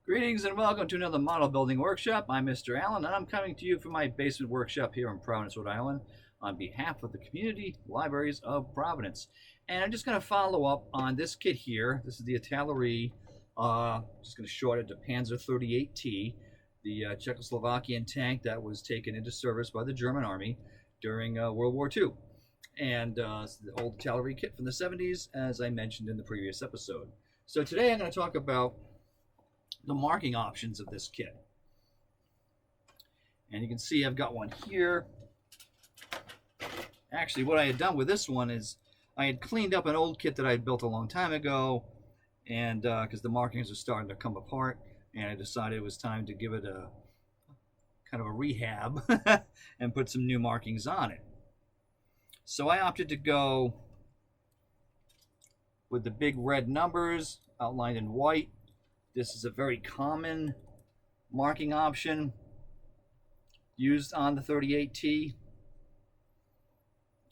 Greetings and welcome to another model building workshop. I'm Mr. Allen and I'm coming to you from my basement workshop here in Providence, Rhode Island on behalf of the Community Libraries of Providence. And I'm just going to follow up on this kit here. This is the Italeri, just going to short it to Panzer 38T, the Czechoslovakian tank that was taken into service by the German Army during World War II. And it's the old Italeri kit from the 70s, as I mentioned in the previous episode. So today I'm going to talk about the marking options of this kit. And you can see I've got one here. Actually, what I had done with this one is I had cleaned up an old kit that I had built a long time ago, and because the markings are starting to come apart, and I decided it was time to give it a kind of a rehab and put some new markings on it. So I opted to go with the big red numbers outlined in white. This is a very common marking option used on the 38T.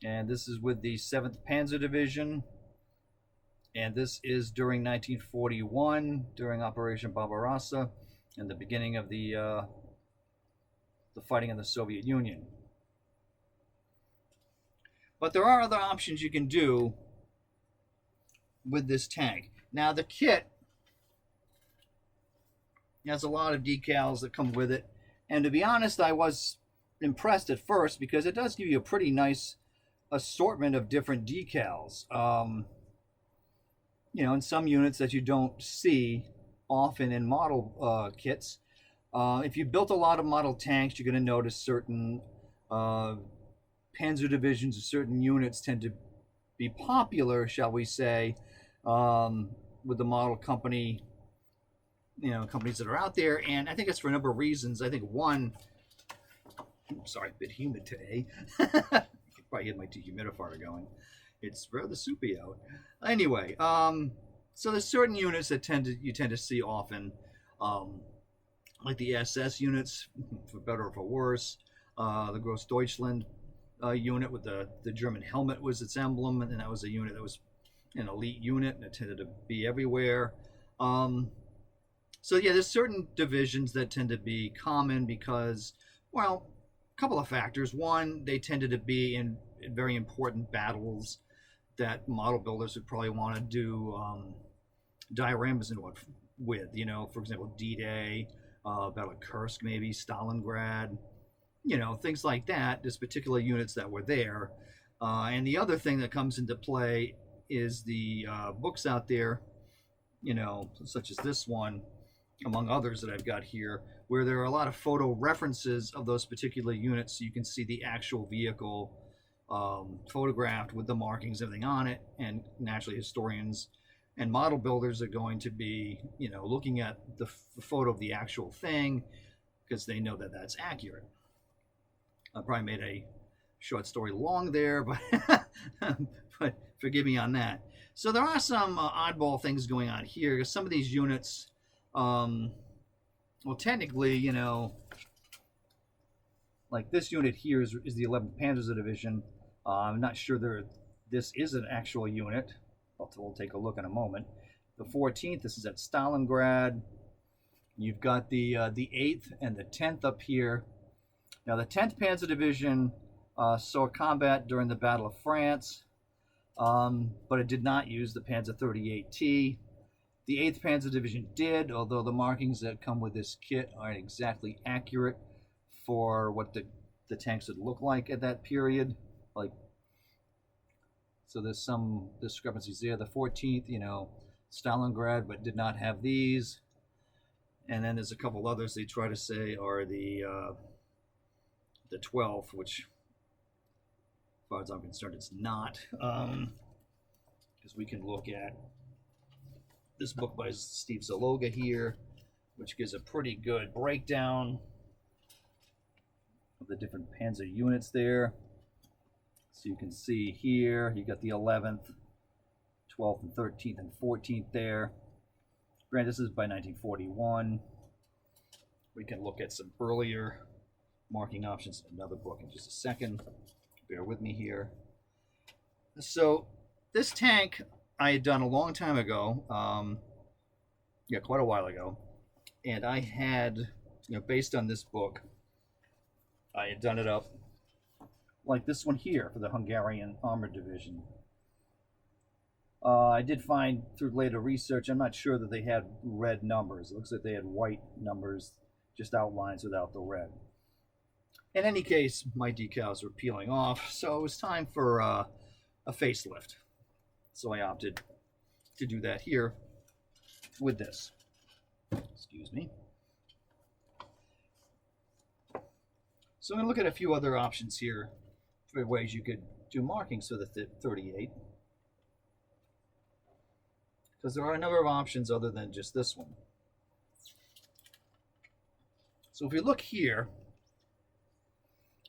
And this is with the 7th Panzer Division. And this is during 1941, during Operation Barbarossa, and the beginning of the fighting in the Soviet Union. But there are other options you can do with this tank. Now the kit has a lot of decals that come with it, and to be honest, I was impressed at first because it does give you a pretty nice assortment of different decals. In some units that you don't see often in model kits. If you built a lot of model tanks, you're going to notice certain Panzer divisions or certain units tend to be popular, shall we say, with the model company. Companies that are out there, and I think it's for a number of reasons. I think one, sorry, a bit humid today. You can probably hear my dehumidifier going. It's rather soupy out. Anyway, so there's certain units that you tend to see often, like the SS units, for better or for worse. The Gross Deutschland unit with the German helmet was its emblem, and that was a unit that was an elite unit, and it tended to be everywhere. So yeah, there's certain divisions that tend to be common because, well, a couple of factors. One, they tended to be in very important battles that model builders would probably want to do dioramas with. For example, D-Day, Battle of Kursk, maybe Stalingrad, things like that. There's particular units that were there. And the other thing that comes into play is the books out there, such as this one, among others that I've got here, where there are a lot of photo references of those particular units, so you can see the actual vehicle photographed with the markings, everything on it, and naturally historians and model builders are going to be, looking at the photo of the actual thing because they know that that's accurate. I probably made a short story long there, but but forgive me on that. So there are some oddball things going on here because some of these units, well, technically, like this unit here is the 11th Panzer Division. I'm not sure this is an actual unit. We'll take a look in a moment. The 14th, this is at Stalingrad. You've got the 8th and the 10th up here. Now, the 10th Panzer Division saw combat during the Battle of France, but it did not use the Panzer 38T. The 8th Panzer Division did, although the markings that come with this kit aren't exactly accurate for what the tanks would look like at that period. So there's some discrepancies there. The 14th, Stalingrad, but did not have these. And then there's a couple others they try to say are the 12th, which, as far as I'm concerned, it's not. Because we can look at this book by Steve Zaloga here, which gives a pretty good breakdown of the different Panzer units there. So you can see here, you got the 11th, 12th, and 13th, and 14th there. Granted, this is by 1941. We can look at some earlier marking options in another book in just a second. Bear with me here. So this tank I had done a long time ago, quite a while ago, And I had, based on this book, I had done it up like this one here for the Hungarian Armored Division. I did find through later research, I'm not sure that they had red numbers. It looks like they had white numbers, just outlines without the red. In any case, my decals were peeling off, so it was time for a facelift. So I opted to do that here with this. Excuse me. So I'm going to look at a few other options here for ways you could do markings for the 38. Because there are a number of options other than just this one. So if we look here,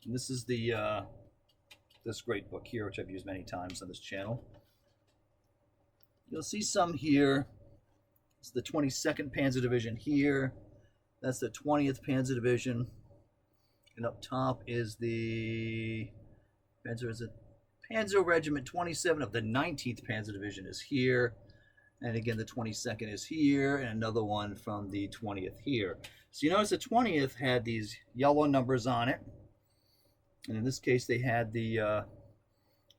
and this is the this great book here, which I've used many times on this channel. You'll see some here. It's the 22nd Panzer Division here. That's the 20th Panzer Division. And up top is the Panzer Regiment 27 of the 19th Panzer Division is here. And again, the 22nd is here, and another one from the 20th here. So you notice the 20th had these yellow numbers on it. And in this case, they had the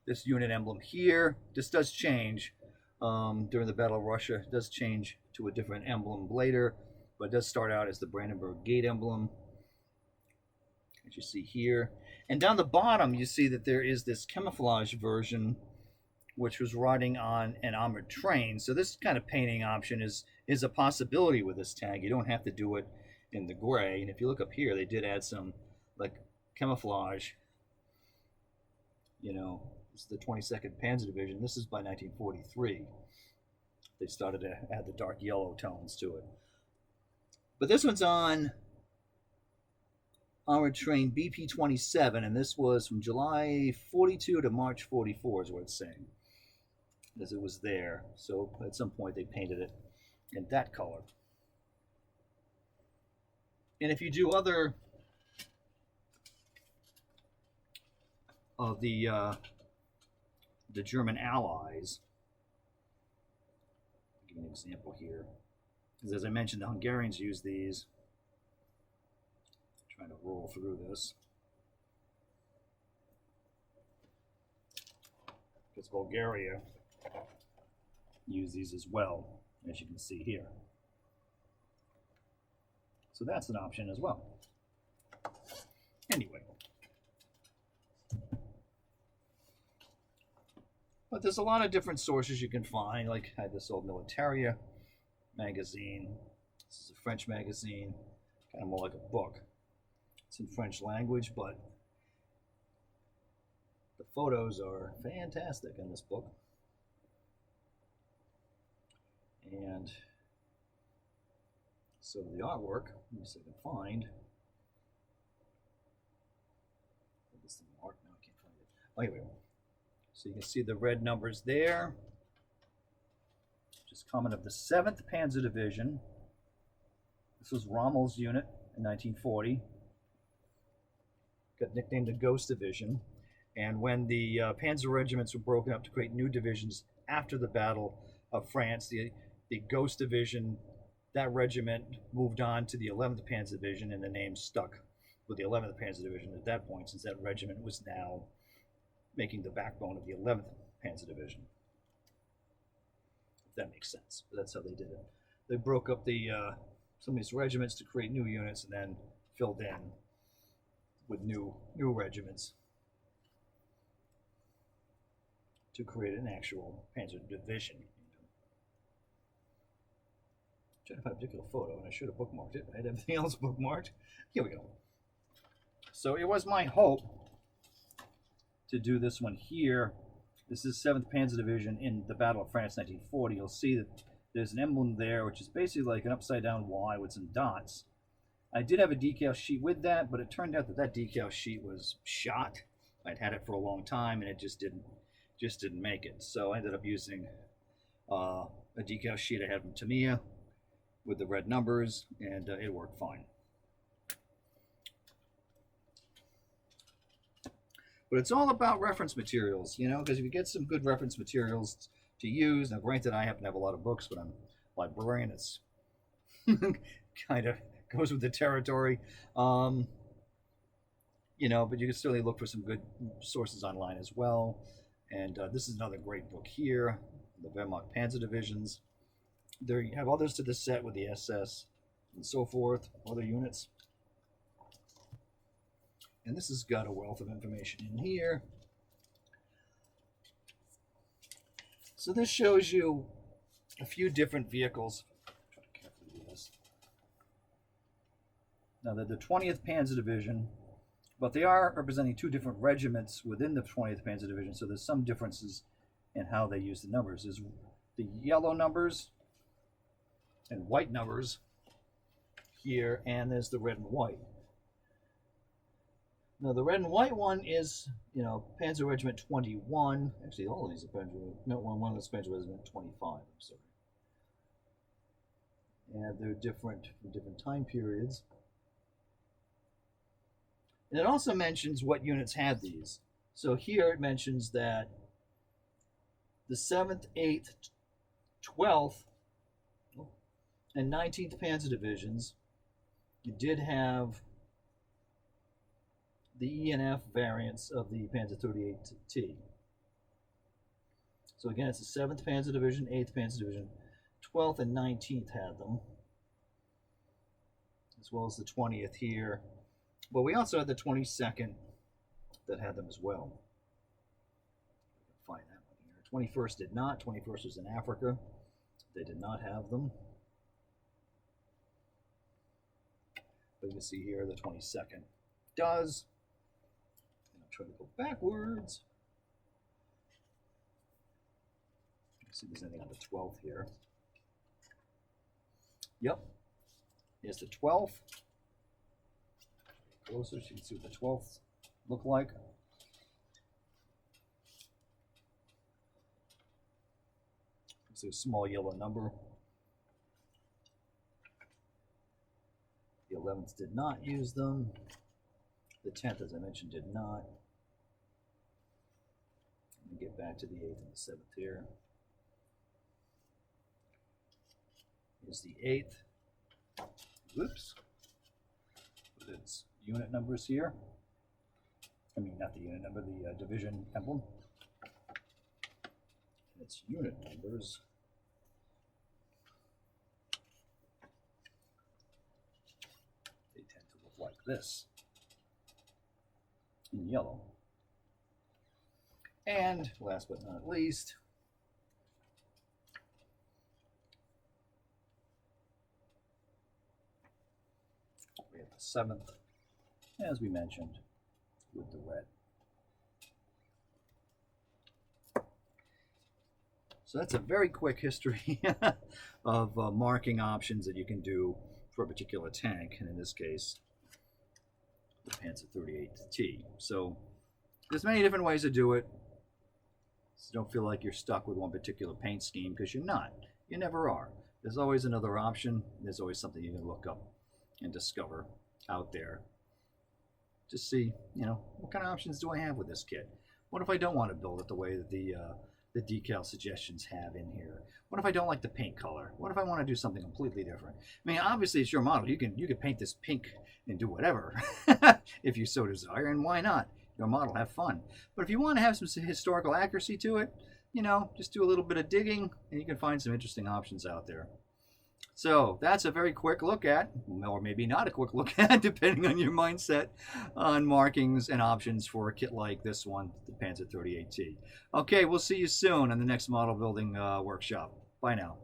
this unit emblem here. This does change during the Battle of Russia. It does change to a different emblem later, but it does start out as the Brandenburg Gate emblem, as you see here. And down the bottom, you see that there is this camouflage version, which was riding on an armored train. So this kind of painting option is a possibility with this tag. You don't have to do it in the gray. And if you look up here, they did add some like camouflage. It's the 22nd Panzer Division. This is by 1943. They started to add the dark yellow tones to it. But this one's on armored train BP-27, and this was from July 42 to March 44 is what it's saying, as it was there. So at some point they painted it in that color. And if you do other of the German allies, I'll give you an example here, because as I mentioned, the Hungarians use these. I'm trying to roll through this, because Bulgaria use these as well, as you can see here. So that's an option as well. Anyway. But there's a lot of different sources you can find. Like I had this old Militaria magazine. This is a French magazine, kind of more like a book. It's in French language, but the photos are fantastic in this book. And so the artwork, let me see if I can find. This thing marked now, I can't find it. Oh, here we go. So you can see the red numbers there. Just coming of the 7th Panzer Division. This was Rommel's unit in 1940. Got nicknamed the Ghost Division. And when the Panzer regiments were broken up to create new divisions after the Battle of France, the Ghost Division, that regiment moved on to the 11th Panzer Division, and the name stuck with the 11th Panzer Division at that point, since that regiment was now making the backbone of the 11th Panzer Division. If that makes sense. But that's how they did it. They broke up the some of these regiments to create new units, and then filled in with new regiments to create an actual Panzer Division. I'm trying to find a particular photo, and I should have bookmarked it. I had everything else bookmarked. Here we go. So it was my hope to do this one here. This is 7th Panzer Division in the Battle of France 1940. You'll see that there's an emblem there, which is basically like an upside down Y with some dots. I did have a decal sheet with that, but it turned out that that decal sheet was shot. I'd had it for a long time, and it just didn't make it. So I ended up using a decal sheet I had from Tamiya with the red numbers, and it worked fine. But it's all about reference materials, because if you get some good reference materials to use, now granted I happen to have a lot of books, but I'm a librarian, it's kind of goes with the territory. You know, but you can certainly look for some good sources online as well. And this is another great book here, the Wehrmacht Panzer Divisions. There you have others to the set with the SS and so forth, other units. And this has got a wealth of information in here. So this shows you a few different vehicles. Try to carefully do this. Now they're the 20th Panzer Division, but they are representing two different regiments within the 20th Panzer Division, so there's some differences in how they use the numbers. There's the yellow numbers and white numbers here, and there's the red and white. Now the red and white one is, you know, Panzer Regiment 21. Actually, all of these are Panzer. No, one of those Panzer Regiment 25. I'm sorry. And they're different for different time periods. And it also mentions what units had these. So here it mentions that the 7th, 8th, 12th, and 19th Panzer Divisions did have the E and F variants of the Panzer 38T. So again, it's the 7th Panzer Division, 8th Panzer Division, 12th and 19th had them, as well as the 20th here. But we also had the 22nd that had them as well. Find that one here. 21st did not. 21st was in Africa. They did not have them. But you can see here the 22nd does. And I'll try to go backwards. Let's see if there's anything on the 12th here. Yep. Here's the 12th. Closer so you can see what the 12th look like. It's a small yellow number. The 11th did not use them. The 10th, as I mentioned, did not. Let me get back to the 8th and the 7th here. Here's the 8th. Whoops. With its unit numbers here. I mean, not the unit number, the division emblem. Its unit numbers. They tend to look like this in yellow. And last but not least, we have the 7th, as we mentioned, with the red. So that's a very quick history of marking options that you can do for a particular tank, and in this case, the Panzer 38T. So there's many different ways to do it. So don't feel like you're stuck with one particular paint scheme, because you're not. You never are. There's always another option. There's always something you can look up and discover out there. Just see, you know, what kind of options do I have with this kit? What if I don't want to build it the way that the decal suggestions have in here? What if I don't like the paint color? What if I want to do something completely different? I mean, obviously it's your model. You can paint this pink and do whatever if you so desire, and why not? Your model, have fun. But if you want to have some historical accuracy to it, you know, just do a little bit of digging and you can find some interesting options out there. So that's a very quick look at, or maybe not a quick look at, depending on your mindset, on markings and options for a kit like this one, the Panzer 38T. Okay, we'll see you soon on the next model building workshop. Bye now.